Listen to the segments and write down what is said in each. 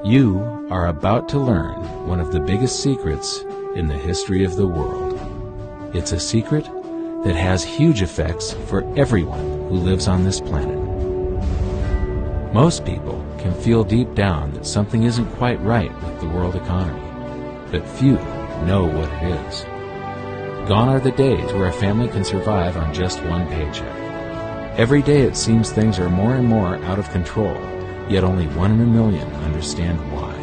You are about to learn one of the biggest secrets in the history of the world. It's a secret that has huge effects for everyone who lives on this planet. Most people can feel deep down that something isn't quite right with the world economy, but few know what it is. Gone are the days where a family can survive on just one paycheck. Every day it seems things are more and more out of control, yet only 1 in a million understand why.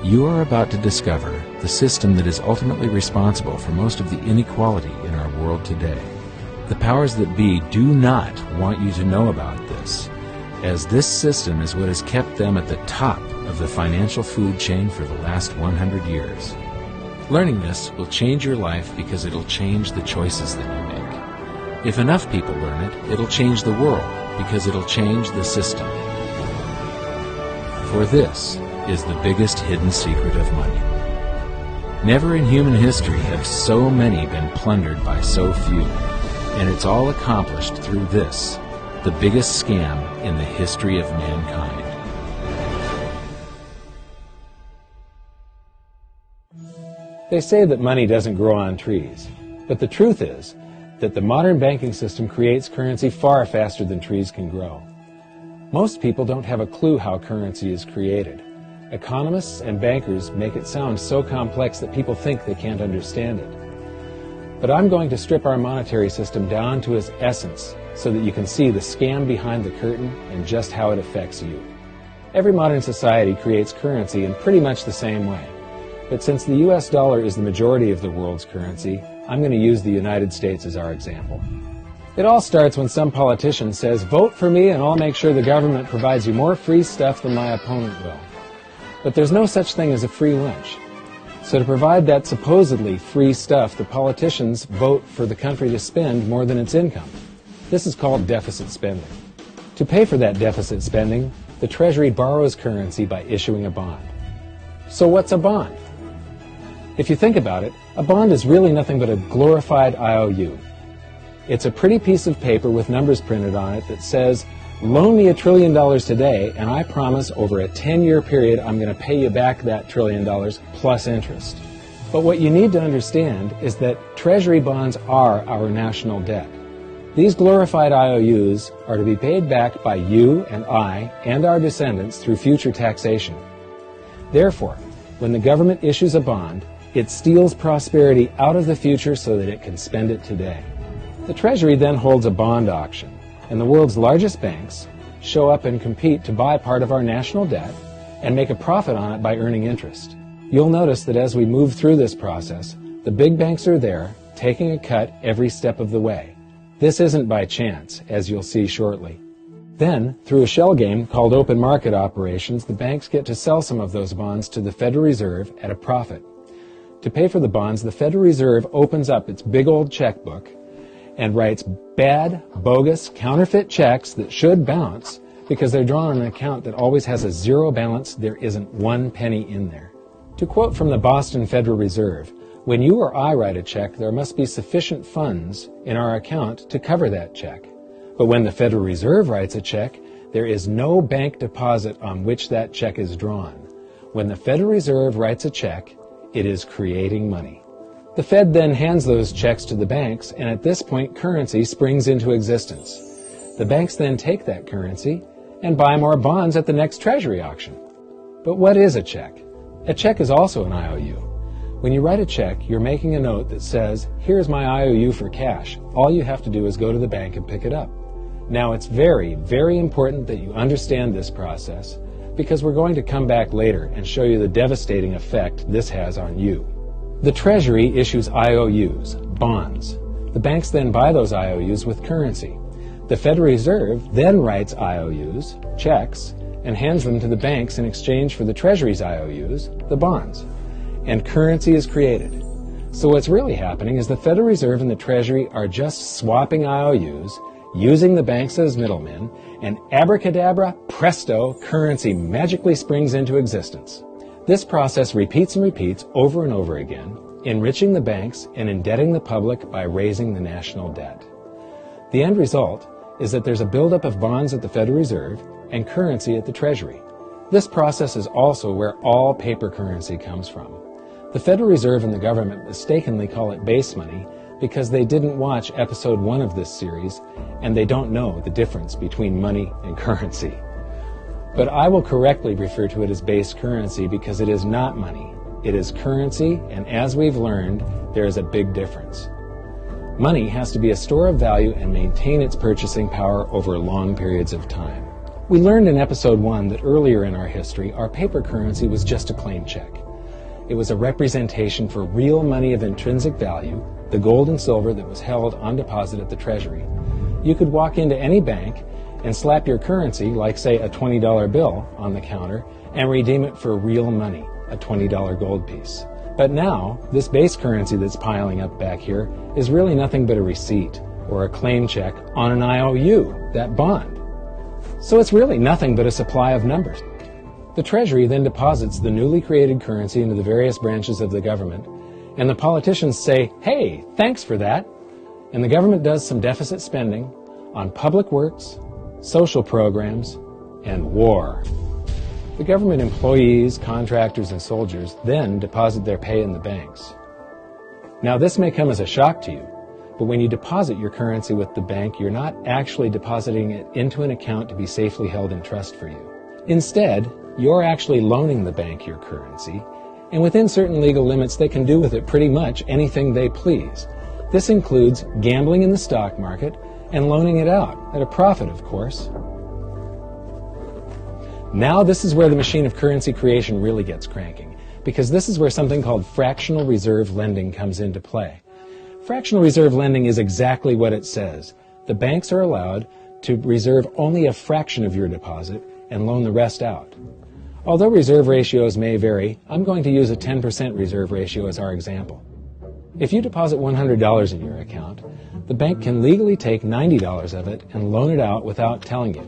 You are about to discover the system that is ultimately responsible for most of the inequality in our world today. The powers that be do not want you to know about this, as this system is what has kept them at the top of the financial food chain for the last 100 years. Learning this will change your life because it'll change the choices that you make. If enough people learn it, it'll change the world because it'll change the system. For this is the biggest hidden secret of money. Never in human history have so many been plundered by so few, and it's all accomplished through this, the biggest scam in the history of mankind. They say that money doesn't grow on trees, but the truth is that the modern banking system creates currency far faster than trees can grow. Most people don't have a clue how currency is created. Economists and bankers make it sound so complex that people think they can't understand it. But I'm going to strip our monetary system down to its essence so that you can see the scam behind the curtain and just how it affects you. Every modern society creates currency in pretty much the same way. But since the US dollar is the majority of the world's currency, I'm going to use the United States as our example. It all starts when some politician says, "Vote for me and I'll make sure the government provides you more free stuff than my opponent will." But there's no such thing as a free lunch. So to provide that supposedly free stuff, the politicians vote for the country to spend more than its income. This is called deficit spending. To pay for that deficit spending, the Treasury borrows currency by issuing a bond. So what's a bond? If you think about it, a bond is really nothing but a glorified IOU. It's a pretty piece of paper with numbers printed on it that says, "Loan me $1 trillion today, and I promise over a 10-year period I'm going to pay you back that $1 trillion plus interest." But what you need to understand is that Treasury bonds are our national debt. These glorified IOUs are to be paid back by you and I and our descendants through future taxation. Therefore, when the government issues a bond, it steals prosperity out of the future so that it can spend it today. The Treasury then holds a bond auction, and the world's largest banks show up and compete to buy part of our national debt and make a profit on it by earning interest. You'll notice that as we move through this process, the big banks are there, taking a cut every step of the way. This isn't by chance, as you'll see shortly. Then, through a shell game called open market operations, the banks get to sell some of those bonds to the Federal Reserve at a profit. To pay for the bonds, the Federal Reserve opens up its big old checkbook and writes bad, bogus, counterfeit checks that should bounce because they're drawn on an account that always has a zero balance. There isn't 1 penny in there. To quote from the Boston Federal Reserve, "When you or I write a check, there must be sufficient funds in our account to cover that check. But when the Federal Reserve writes a check, there is no bank deposit on which that check is drawn. When the Federal Reserve writes a check, it is creating money." The Fed then hands those checks to the banks, and at this point, currency springs into existence. The banks then take that currency and buy more bonds at the next Treasury auction. But what is a check? A check is also an IOU. When you write a check, you're making a note that says, "Here's my IOU for cash. All you have to do is go to the bank and pick it up." Now, it's very, very important that you understand this process because we're going to come back later and show you the devastating effect this has on you. The Treasury issues IOUs, bonds. The banks then buy those IOUs with currency. The Federal Reserve then writes IOUs, checks, and hands them to the banks in exchange for the Treasury's IOUs, the bonds. And currency is created. So what's really happening is the Federal Reserve and the Treasury are just swapping IOUs, using the banks as middlemen, and abracadabra, presto, currency magically springs into existence. This process repeats and repeats over and over again, enriching the banks and indebting the public by raising the national debt. The end result is that there's a buildup of bonds at the Federal Reserve and currency at the Treasury. This process is also where all paper currency comes from. The Federal Reserve and the government mistakenly call it base money because they didn't watch episode 1 of this series and they don't know the difference between money and currency. But I will correctly refer to it as base currency because it is not money. It is currency, and as we've learned, there is a big difference. Money has to be a store of value and maintain its purchasing power over long periods of time. We learned in episode 1 that earlier in our history, our paper currency was just a claim check. It was a representation for real money of intrinsic value, the gold and silver that was held on deposit at the Treasury. You could walk into any bank and slap your currency, like say a $20 bill, on the counter and redeem it for real money, a $20 gold piece. But now, this base currency that's piling up back here is really nothing but a receipt or a claim check on an IOU, that bond. So it's really nothing but a supply of numbers. The Treasury then deposits the newly created currency into the various branches of the government, and the politicians say, "Hey, thanks for that." And the government does some deficit spending on public works, social programs, and war. The government employees, contractors, and soldiers then deposit their pay in the banks. Now, this may come as a shock to you, but when you deposit your currency with the bank, you're not actually depositing it into an account to be safely held in trust for you. Instead, you're actually loaning the bank your currency, and within certain legal limits, they can do with it pretty much anything they please. This includes gambling in the stock market and loaning it out, at a profit, of course. Now this is where the machine of currency creation really gets cranking, because this is where something called fractional reserve lending comes into play. Fractional reserve lending is exactly what it says. The banks are allowed to reserve only a fraction of your deposit and loan the rest out. Although reserve ratios may vary, I'm going to use a 10% reserve ratio as our example. If you deposit $100 in your account, the bank can legally take $90 of it and loan it out without telling you.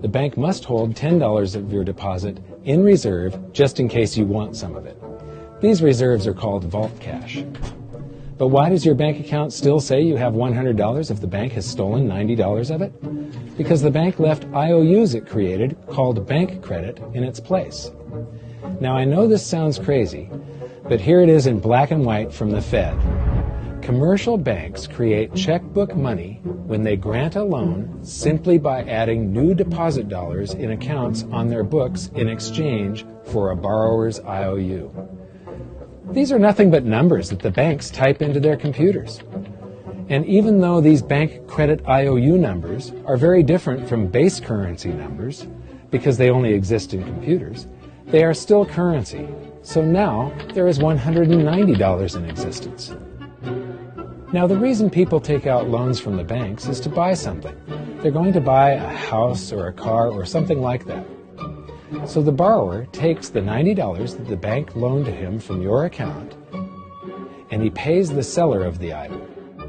The bank must hold $10 of your deposit in reserve just in case you want some of it. These reserves are called vault cash. But why does your bank account still say you have $100 if the bank has stolen $90 of it? Because the bank left IOUs it created, called bank credit, in its place. Now I know this sounds crazy, but here it is in black and white from the Fed. Commercial banks create checkbook money when they grant a loan simply by adding new deposit dollars in accounts on their books in exchange for a borrower's IOU. These are nothing but numbers that the banks type into their computers. And even though these bank credit IOU numbers are very different from base currency numbers, because they only exist in computers, they are still currency. So now there is $190 in existence. Now, the reason people take out loans from the banks is to buy something. They're going to buy a house or a car or something like that. So the borrower takes the $90 that the bank loaned to him from your account, and he pays the seller of the item.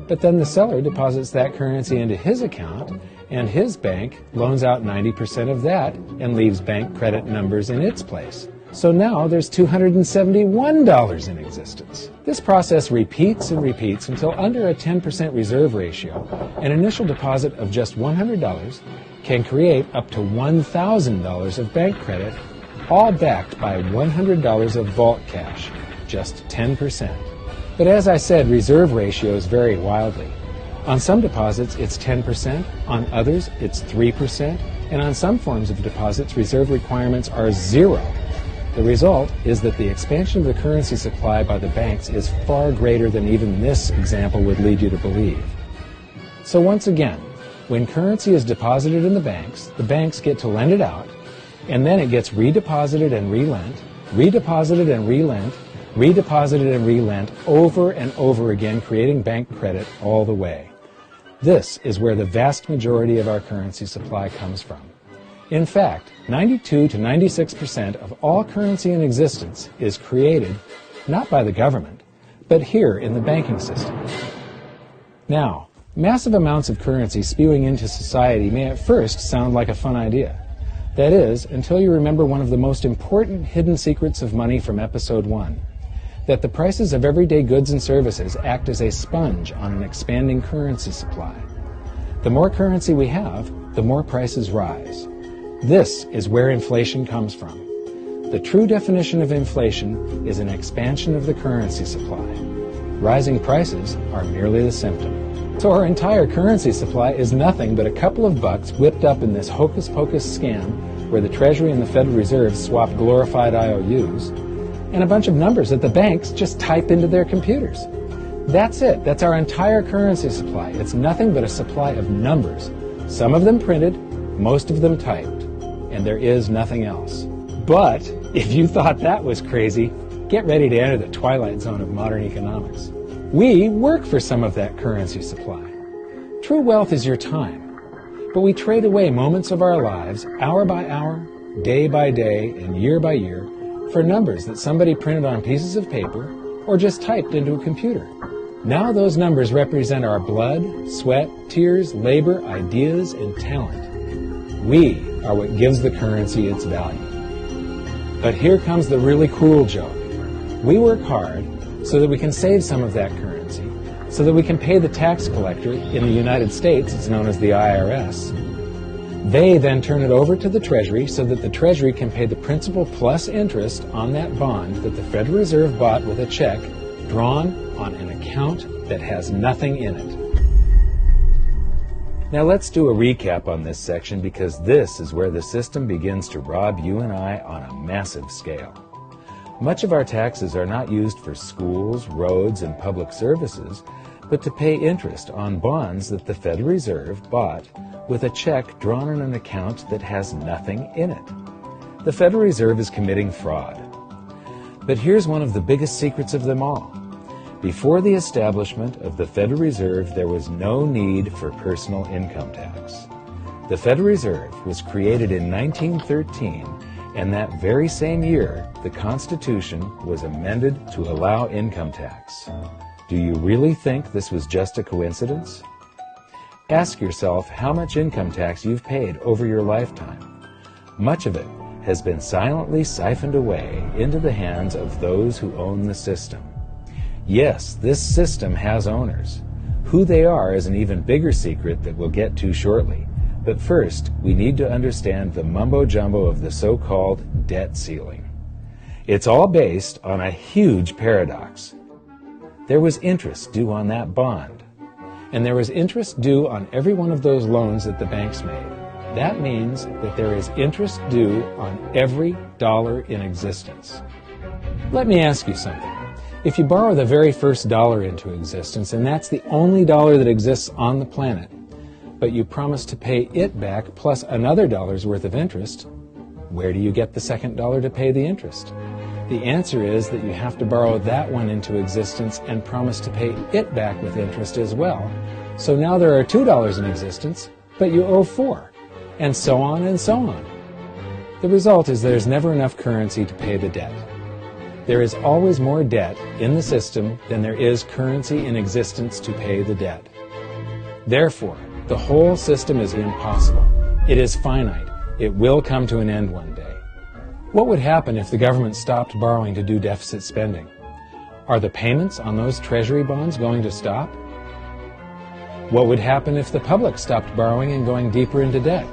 But then the seller deposits that currency into his account, and his bank loans out 90% of that and leaves bank credit numbers in its place. So now there's $271 in existence. This process repeats and repeats until under a 10% reserve ratio, an initial deposit of just $100 can create up to $1,000 of bank credit, all backed by $100 of vault cash, just 10%. But as I said, reserve ratios vary wildly. On some deposits, it's 10%, on others, it's 3%, and on some forms of deposits, reserve requirements are 0. The result is that the expansion of the currency supply by the banks is far greater than even this example would lead you to believe. So once again, when currency is deposited in the banks get to lend it out, and then it gets redeposited and relent, redeposited and relent, redeposited and relent over and over again, creating bank credit all the way. This is where the vast majority of our currency supply comes from. In fact, 92 to 96% of all currency in existence is created not by the government, but here in the banking system. Now, massive amounts of currency spewing into society may at first sound like a fun idea. That is, until you remember one of the most important hidden secrets of money from episode 1, that the prices of everyday goods and services act as a sponge on an expanding currency supply. The more currency we have, the more prices rise. This is where inflation comes from. The true definition of inflation is an expansion of the currency supply. Rising prices are merely the symptom. So our entire currency supply is nothing but a couple of bucks whipped up in this hocus-pocus scam where the Treasury and the Federal Reserve swap glorified IOUs, and a bunch of numbers that the banks just type into their computers. That's it. That's our entire currency supply. It's nothing but a supply of numbers. Some of them printed, most of them typed, and there is nothing else. But if you thought that was crazy, get ready to enter the twilight zone of modern economics. We work for some of that currency supply. True wealth is your time, but we trade away moments of our lives, hour by hour, day by day, and year by year, for numbers that somebody printed on pieces of paper or just typed into a computer. Now those numbers represent our blood, sweat, tears, labor, ideas, and talent. We are what gives the currency its value. But here comes the really cruel joke. We work hard so that we can save some of that currency, so that we can pay the tax collector. In the United States, it's known as the IRS. They then turn it over to the Treasury so that the Treasury can pay the principal plus interest on that bond that the Federal Reserve bought with a check drawn on an account that has nothing in it. Now let's do a recap on this section, because this is where the system begins to rob you and I on a massive scale. Much of our taxes are not used for schools, roads, and public services, but to pay interest on bonds that the Federal Reserve bought with a check drawn on an account that has nothing in it. The Federal Reserve is committing fraud. But here's one of the biggest secrets of them all. Before the establishment of the Federal Reserve, there was no need for personal income tax. The Federal Reserve was created in 1913, and that very same year, the Constitution was amended to allow income tax. Do you really think this was just a coincidence? Ask yourself how much income tax you've paid over your lifetime. Much of it has been silently siphoned away into the hands of those who own the system. Yes, this system has owners. Who they are is an even bigger secret that we'll get to shortly. But first, we need to understand the mumbo-jumbo of the so-called debt ceiling. It's all based on a huge paradox. There was interest due on that bond, and there was interest due on every one of those loans that the banks made. That means that there is interest due on every dollar in existence. Let me ask you something. If you borrow the very first dollar into existence, and that's the only dollar that exists on the planet, but you promise to pay it back plus another dollar's worth of interest, where do you get the second dollar to pay the interest? The answer is that you have to borrow that one into existence and promise to pay it back with interest as well. So now there are $2 in existence, but you owe $4, and so on and so on. The result is there's never enough currency to pay the debt. There is always more debt in the system than there is currency in existence to pay the debt. Therefore, the whole system is impossible. It is finite. It will come to an end one day. What would happen if the government stopped borrowing to do deficit spending? Are the payments on those treasury bonds going to stop? What would happen if the public stopped borrowing and going deeper into debt?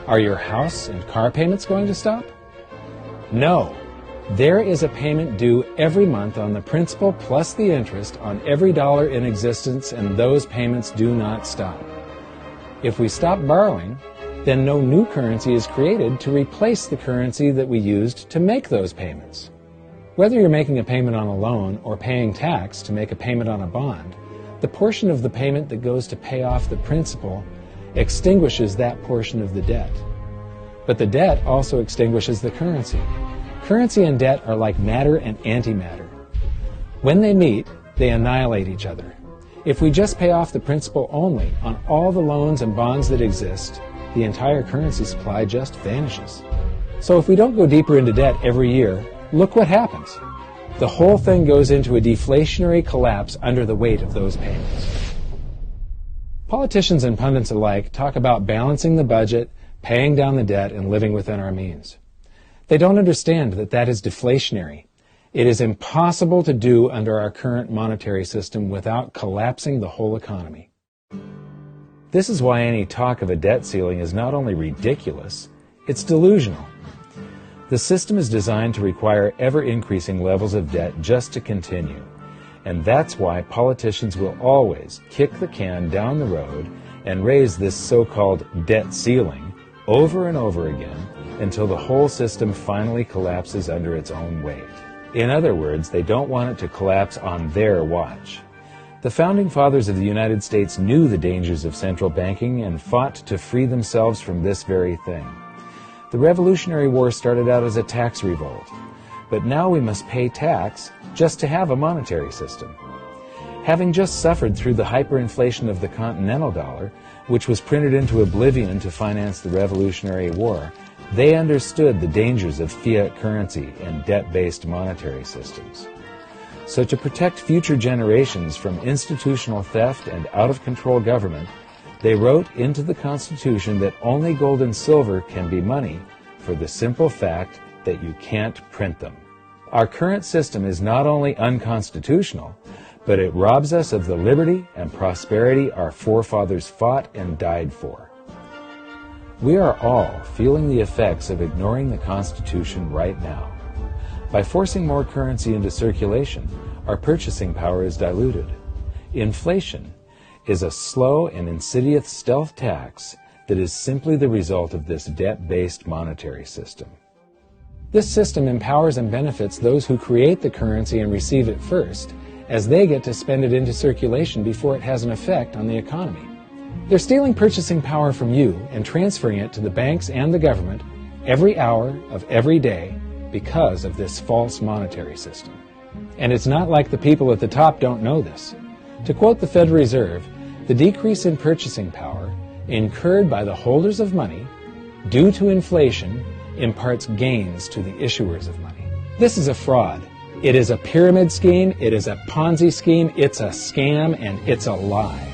Are your house and car payments going to stop? No. There is a payment due every month on the principal plus the interest on every dollar in existence, and those payments do not stop. If we stop borrowing, then no new currency is created to replace the currency that we used to make those payments. Whether you're making a payment on a loan or paying tax to make a payment on a bond, the portion of the payment that goes to pay off the principal extinguishes that portion of the debt. But the debt also extinguishes the currency. Currency and debt are like matter and antimatter. When they meet, they annihilate each other. If we just pay off the principal only on all the loans and bonds that exist, the entire currency supply just vanishes. So if we don't go deeper into debt every year, look what happens. The whole thing goes into a deflationary collapse under the weight of those payments. Politicians and pundits alike talk about balancing the budget, paying down the debt, and living within our means. They don't understand that that is deflationary. It is impossible to do under our current monetary system without collapsing the whole economy. This is why any talk of a debt ceiling is not only ridiculous, it's delusional. The system is designed to require ever-increasing levels of debt just to continue. And that's why politicians will always kick the can down the road and raise this so-called debt ceiling over and over again until the whole system finally collapses under its own weight. In other words, they don't want it to collapse on their watch. The Founding Fathers of the United States knew the dangers of central banking and fought to free themselves from this very thing. The Revolutionary War started out as a tax revolt, but now we must pay tax just to have a monetary system. Having just suffered through the hyperinflation of the continental dollar, which was printed into oblivion to finance the Revolutionary War, they understood the dangers of fiat currency and debt-based monetary systems. So to protect future generations from institutional theft and out-of-control government, they wrote into the Constitution that only gold and silver can be money for the simple fact that you can't print them. Our current system is not only unconstitutional, but it robs us of the liberty and prosperity our forefathers fought and died for. We are all feeling the effects of ignoring the Constitution right now. By forcing more currency into circulation, our purchasing power is diluted. Inflation is a slow and insidious stealth tax that is simply the result of this debt-based monetary system. This system empowers and benefits those who create the currency and receive it first, as they get to spend it into circulation before it has an effect on the economy. They're stealing purchasing power from you and transferring it to the banks and the government every hour of every day because of this false monetary system. And it's not like the people at the top don't know this. To quote the Federal Reserve, the decrease in purchasing power incurred by the holders of money due to inflation imparts gains to the issuers of money. This is a fraud. It is a pyramid scheme, it is a Ponzi scheme, it's a scam, and it's a lie.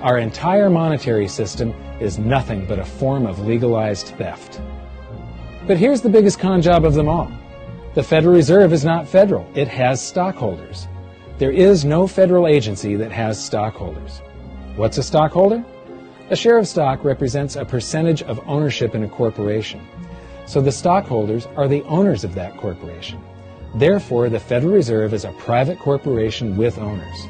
Our entire monetary system is nothing but a form of legalized theft. But here's the biggest con job of them all. The Federal Reserve is not federal. It has stockholders. There is no federal agency that has stockholders. What's a stockholder? A share of stock represents a percentage of ownership in a corporation. So the stockholders are the owners of that corporation. Therefore, the Federal Reserve is a private corporation with owners.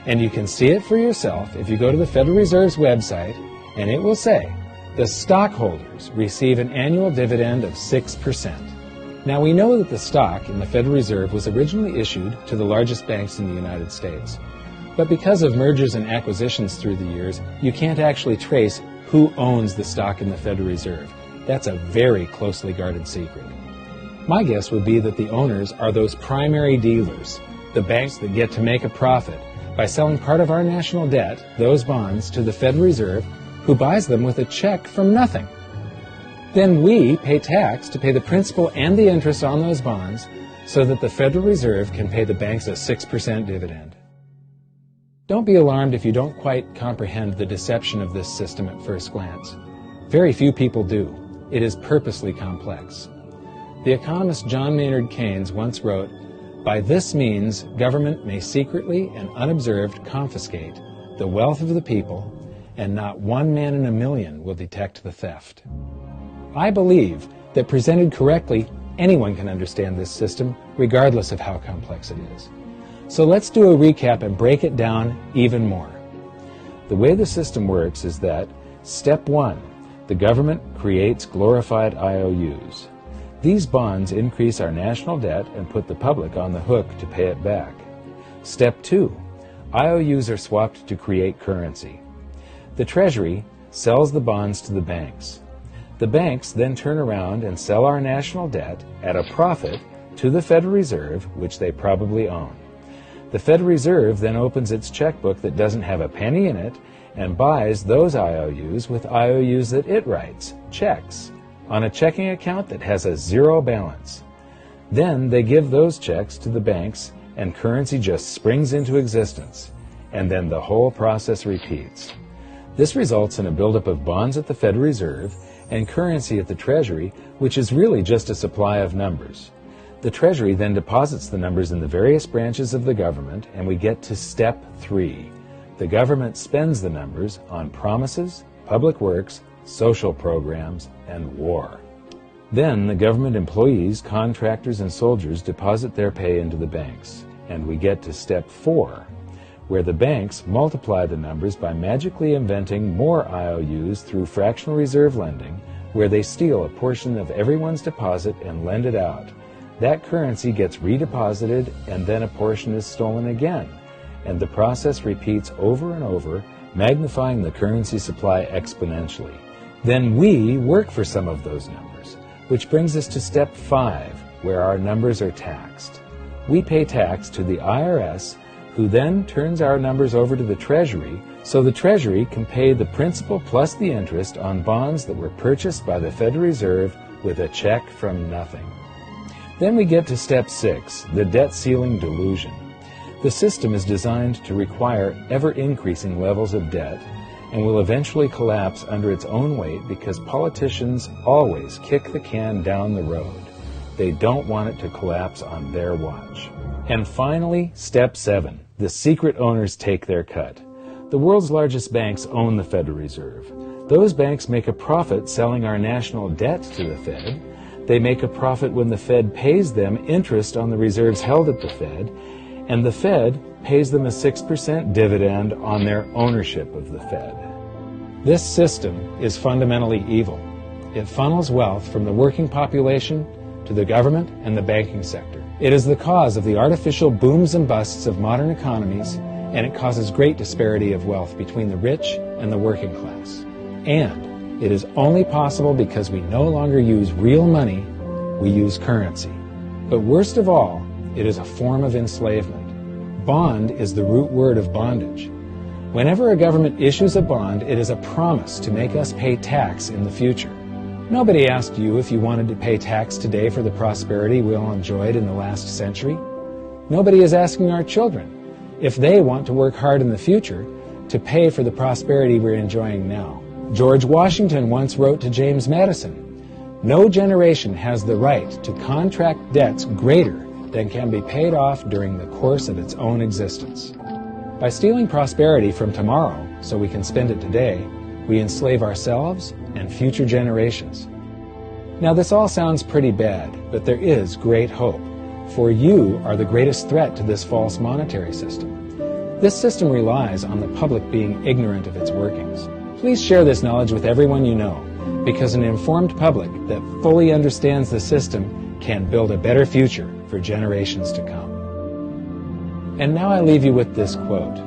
And you can see it for yourself if you go to the Federal Reserve's website, and it will say, the stockholders receive an annual dividend of 6%. Now, we know that the stock in the Federal Reserve was originally issued to the largest banks in the United States. But because of mergers and acquisitions through the years, you can't actually trace who owns the stock in the Federal Reserve. That's a very closely guarded secret. My guess would be that the owners are those primary dealers, the banks that get to make a profit by selling part of our national debt, those bonds, to the Federal Reserve, who buys them with a check from nothing. Then we pay tax to pay the principal and the interest on those bonds so that the Federal Reserve can pay the banks a 6% dividend. Don't be alarmed if you don't quite comprehend the deception of this system at first glance. Very few people do. It is purposely complex. The economist John Maynard Keynes once wrote, "By this means, government may secretly and unobserved confiscate the wealth of the people, and not one man in a million will detect the theft." I believe that presented correctly, anyone can understand this system, regardless of how complex it is. So let's do a recap and break it down even more. The way the system works is that, step 1, the government creates glorified IOUs. These bonds increase our national debt and put the public on the hook to pay it back. Step 2, IOUs are swapped to create currency. The Treasury sells the bonds to the banks. The banks then turn around and sell our national debt at a profit to the Federal Reserve, which they probably own. The Federal Reserve then opens its checkbook that doesn't have a penny in it and buys those IOUs with IOUs that it writes, checks, on a checking account that has a zero balance. Then they give those checks to the banks and currency just springs into existence, and then the whole process repeats. This results in a buildup of bonds at the Federal Reserve and currency at the Treasury, which is really just a supply of numbers. The Treasury then deposits the numbers in the various branches of the government, and we get to step 3. The government spends the numbers on promises, public works, social programs, and war. Then the government employees, contractors, and soldiers deposit their pay into the banks. And we get to step 4, where the banks multiply the numbers by magically inventing more IOUs through fractional reserve lending, where they steal a portion of everyone's deposit and lend it out. That currency gets redeposited, and then a portion is stolen again. And the process repeats over and over, magnifying the currency supply exponentially. Then we work for some of those numbers, which brings us to step 5, where our numbers are taxed. We pay tax to the IRS, who then turns our numbers over to the Treasury, so the Treasury can pay the principal plus the interest on bonds that were purchased by the Federal Reserve with a check from nothing. Then we get to step 6, the debt ceiling delusion. The system is designed to require ever-increasing levels of debt and will eventually collapse under its own weight because politicians always kick the can down the road. They don't want it to collapse on their watch. And finally, step 7, the secret owners take their cut. The world's largest banks own the Federal Reserve. Those banks make a profit selling our national debt to the Fed. They make a profit when the Fed pays them interest on the reserves held at the Fed, and the Fed pays them a 6% dividend on their ownership of the Fed. This system is fundamentally evil. It funnels wealth from the working population to the government and the banking sector. It is the cause of the artificial booms and busts of modern economies, and it causes great disparity of wealth between the rich and the working class. And it is only possible because we no longer use real money, we use currency. But worst of all, it is a form of enslavement. Bond is the root word of bondage. Whenever a government issues a bond, it is a promise to make us pay tax in the future. Nobody asked you if you wanted to pay tax today for the prosperity we all enjoyed in the last century. Nobody is asking our children if they want to work hard in the future to pay for the prosperity we're enjoying now. George Washington once wrote to James Madison, "No generation has the right to contract debts greater than can be paid off during the course of its own existence." By stealing prosperity from tomorrow so we can spend it today, we enslave ourselves and future generations. Now this all sounds pretty bad, but there is great hope, for you are the greatest threat to this false monetary system. This system relies on the public being ignorant of its workings. Please share this knowledge with everyone you know, because an informed public that fully understands the system can build a better future for generations to come. And now I leave you with this quote,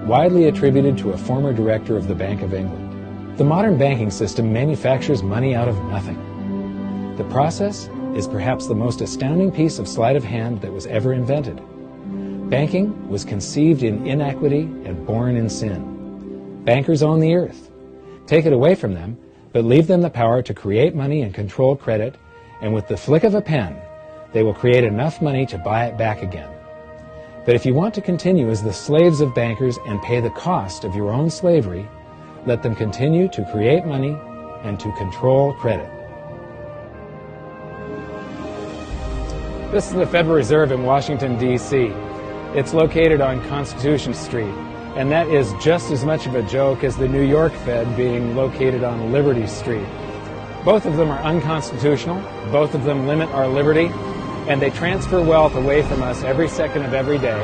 widely attributed to a former director of the Bank of England. The modern banking system manufactures money out of nothing. The process is perhaps the most astounding piece of sleight of hand that was ever invented. Banking was conceived in inequity and born in sin. Bankers own the earth. Take it away from them, but leave them the power to create money and control credit, and with the flick of a pen, they will create enough money to buy it back again. But if you want to continue as the slaves of bankers and pay the cost of your own slavery, let them continue to create money and to control credit. This is the Federal Reserve in Washington, D.C. It's located on Constitution Street, and that is just as much of a joke as the New York Fed being located on Liberty Street. Both of them are unconstitutional, both of them limit our liberty, and they transfer wealth away from us every second of every day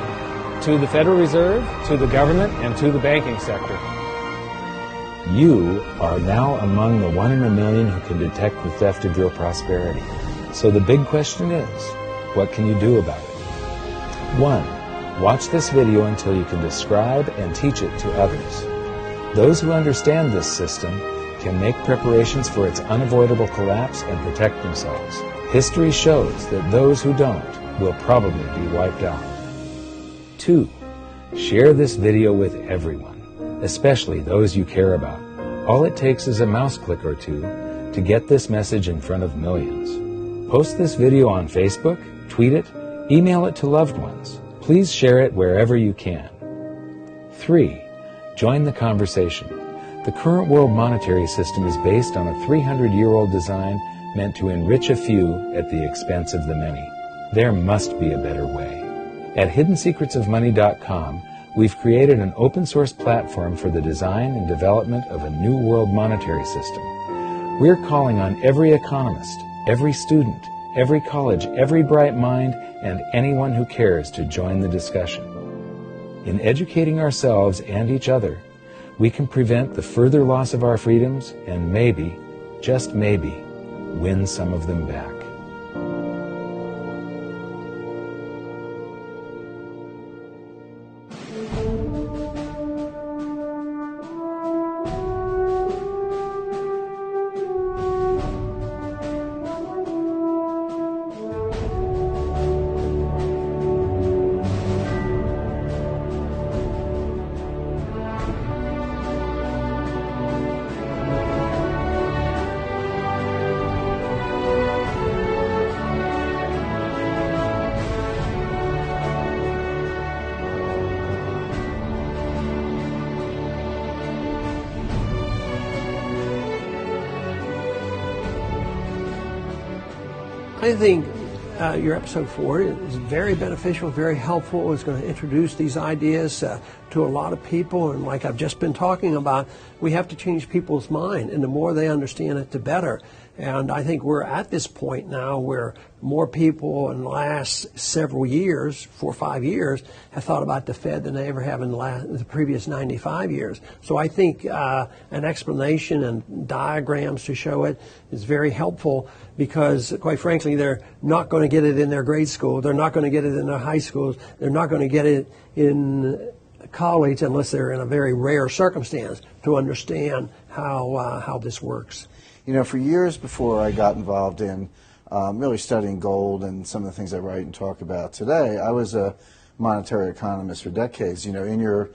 to the Federal Reserve, to the government, and to the banking sector. You are now among the 1 in a million who can detect the theft of your prosperity. So the big question is, what can you do about it? 1. Watch this video until you can describe and teach it to others. Those who understand this system can make preparations for its unavoidable collapse and protect themselves. History shows that those who don't will probably be wiped out. 2. Share this video with everyone, especially those you care about. All it takes is a mouse click or two to get this message in front of millions. Post this video on Facebook, tweet it, email it to loved ones. Please share it wherever you can. 3. Join the conversation. The current world monetary system is based on a 300-year-old design meant to enrich a few at the expense of the many. There must be a better way. At hiddensecretsofmoney.com, we've created an open-source platform for the design and development of a new world monetary system. We're calling on every economist, every student, every college, every bright mind, and anyone who cares to join the discussion. In educating ourselves and each other, we can prevent the further loss of our freedoms and maybe, just maybe, win some of them back. I think your episode 4 is very beneficial, very helpful. It's going to introduce these ideas to a lot of people, and like I've just been talking about, we have to change people's mind, and the more they understand it, the better. And I think we're at this point now where more people in the last several years, 4 or 5 years, have thought about the Fed than they ever have in the previous 95 years. So I think an explanation and diagrams to show it is very helpful, because quite frankly, they're not going to get it in their grade school. They're not going to get it in their high schools. They're not going to get it in college unless they're in a very rare circumstance to understand how this works. You know, for years before I got involved in really studying gold and some of the things I write and talk about today, I was a monetary economist for decades. You know, in your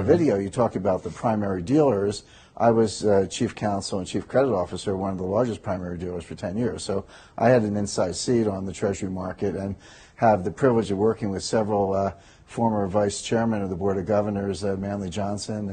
video, you talk about the primary dealers. I was chief counsel and chief credit officer, one of the largest primary dealers for 10 years. So I had an inside seat on the Treasury market and have the privilege of working with several former vice chairmen of the Board of Governors, Manley Johnson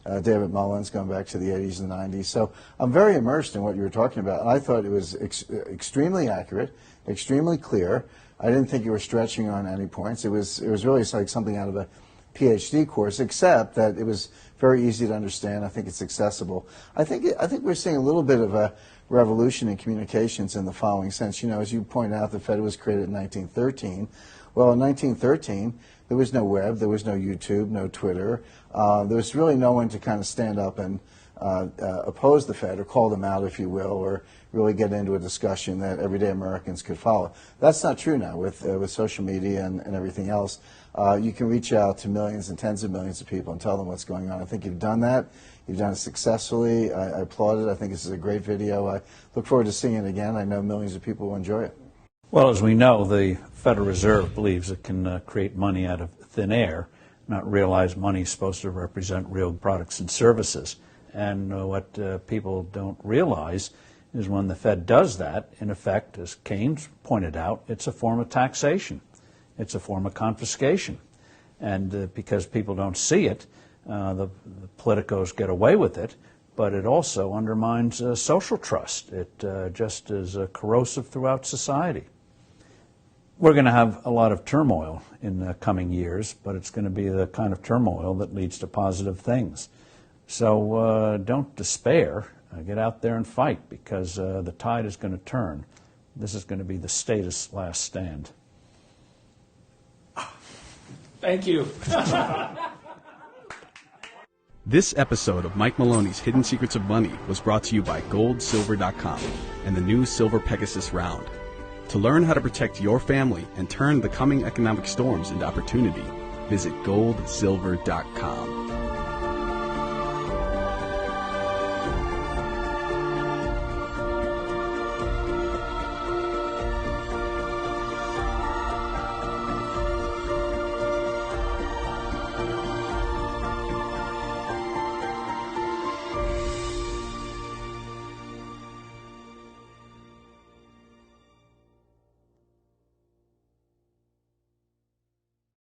and David Mullins, going back to the 80s and 90s. So I'm very immersed in what you were talking about. I thought it was extremely accurate, extremely clear. I didn't think you were stretching on any points. It was really like something out of a PhD course, except that it was very easy to understand. I think it's accessible. I think we're seeing a little bit of a revolution in communications in the following sense. You know, as you point out, the Fed was created in 1913. Well, in 1913, there was no web, there was no YouTube, no Twitter. There was really no one to kind of stand up and oppose the Fed or call them out, if you will, or really get into a discussion that everyday Americans could follow. That's not true now with social media and everything else. You can reach out to millions and tens of millions of people and tell them what's going on. I think you've done that. You've done it successfully. I applaud it. I think this is a great video. I look forward to seeing it again. I know millions of people will enjoy it. Well, as we know, the Federal Reserve believes it can create money out of thin air, not realize money is supposed to represent real products and services. And what people don't realize is when the Fed does that, in effect, as Keynes pointed out, it's a form of taxation. It's a form of confiscation. And because people don't see it, the politicos get away with it, but it also undermines social trust. It just is corrosive throughout society. We're going to have a lot of turmoil in the coming years, but it's going to be the kind of turmoil that leads to positive things. So don't despair. Get out there and fight, because the tide is going to turn. This is going to be the status last stand. Thank you. This episode of Mike Maloney's Hidden Secrets of Money was brought to you by GoldSilver.com and the new Silver Pegasus Round. To learn how to protect your family and turn the coming economic storms into opportunity, visit GoldSilver.com.